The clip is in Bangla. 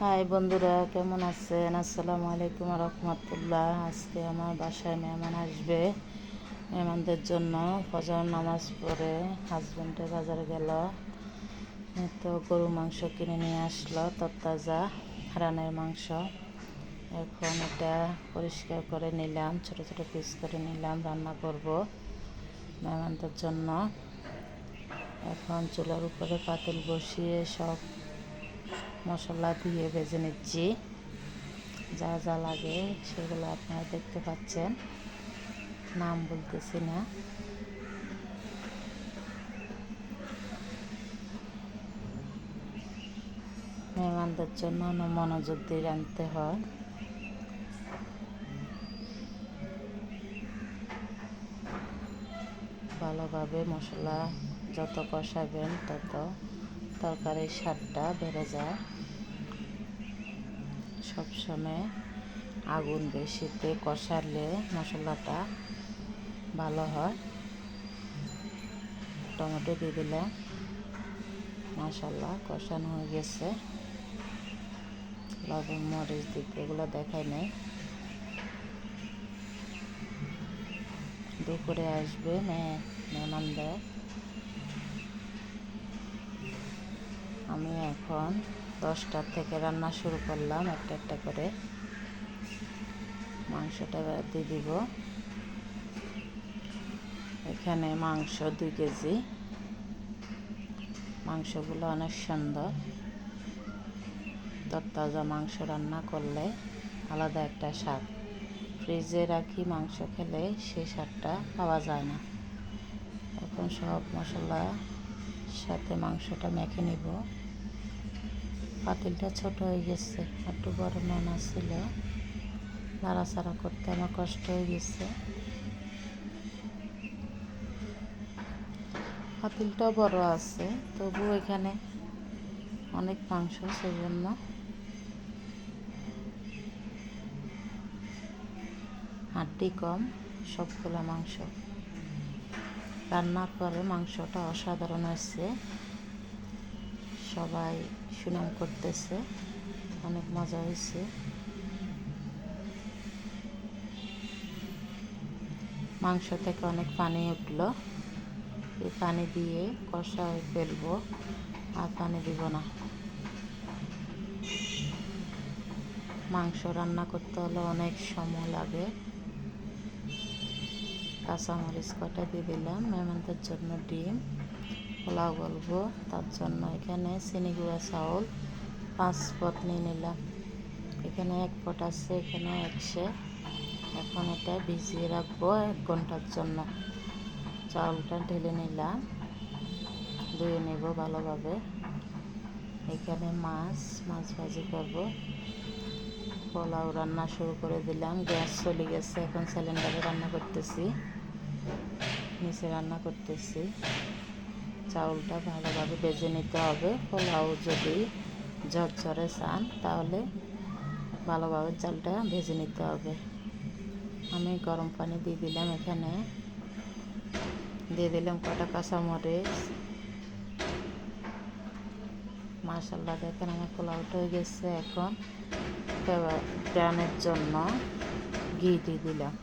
হাই বন্ধুরা, কেমন আছেন? আসসালামু আলাইকুম রহমতুল্লাহ। আজকে আমার বাসায় মেহমান আসবে। মেহমানদের জন্য ফজর নামাজ পড়ে হাজব্যান্ডের বাজারে গেল, তো গরু মাংস কিনে নিয়ে আসলো, তরতাজা রানের মাংস। এখন এটা পরিষ্কার করে নিলাম, ছোট ছোট পিস করে নিলাম, রান্না করব মেহমানদের জন্য। এখন চুলার উপরে পাতিল বসিয়ে সব মশলা দিয়ে ভেজে নিচ্ছি। যা যা লাগে সেগুলো আপনারা দেখতে পাচ্ছেন, নাম বলতেছি না। মেহমানদের জন্য মনোযোগ দিয়ে রাঁধতে হয়। ভালোভাবে মশলা যত কষাবেন তত তরকারির স্বাদটা বেড়ে যায়। সবসময় আগুন বেশিতে কষালে মশলাটা ভালো হয়। টমেটো দিয়ে দিলাম, মাশাআল্লাহ কষানো হয়ে গেছে। লবণ মরিচ দিতে এগুলো দেখাই নেই। দুপুরে আসবে মেহমানদের। আমি এখন 10টার থেকে রান্না শুরু করলাম, একটা একটা করে। মাংসটা দিয়ে দিব। এখানে মাংস 2 কেজি। মাংসগুলো অনেক সুন্দর। তরতাজা মাংস রান্না করলে আলাদা একটা স্বাদ। ফ্রিজে রাখি মাংস খেলে সেই স্বাদটা পাওয়া যায় না। এখন সব মশলার সাথে মাংসটা মেখে নিব। পাতিলটা ছোট হয়ে গেছে, একটু বড় নোনা ছিল, নাড়াচাড়া করতে আমার কষ্ট হয়ে গেছে। পাতিলটা বড় আছে, তবু এখানে অনেক মাংস, সেজন্য হাড্ডি কম সবগুলো মাংস। রান্নার পরে মাংসটা অসাধারণ হয়েছে, সবাই সুনাম করতেছে, অনেক মজা হয়েছে। মাংস থেকে অনেক পানি উঠলো, এই পানি দিয়ে কষায় ফেলবো, আর পানি দিব না। মাংস রান্না করতে হলে অনেক সময় লাগে। কাঁচামরিচ কটা দিয়ে দিলাম। মেহমানদের জন্য ডিম পোলাও বলবো, তার জন্য এখানে চিনি গুঁড়া চাউল 5 পট নিয়ে নিলাম। এখানে 1 পট আছে, এখানে 100। এখন এটা ভিজিয়ে রাখবো 1 ঘন্টার জন্য। চাউলটা ঢেলে নিলাম, ধুয়ে নেব ভালোভাবে। এখানে মাছ ভাজি করব। পোলাও রান্না শুরু করে দিলাম, গ্যাস চলে গেছে, এখন সিলিন্ডারে রান্না করতেছি, নিচে রান্না করতেছি। চাউলটা ভালোভাবে ভেজে নিতে হবে। পোলাও যদি ঝরঝরে চান তাহলে ভালোভাবে চালটা ভেজে নিতে হবে। আমি গরম পানি দিয়ে দিলাম, এখানে দিয়ে দিলাম কটা কাঁচামরিচ। মাশাআল্লাহ, দেখেন আমার পোলাওটা হয়ে গেছে। এখন গ্রানের জন্য ঘি দিয়ে দিলাম।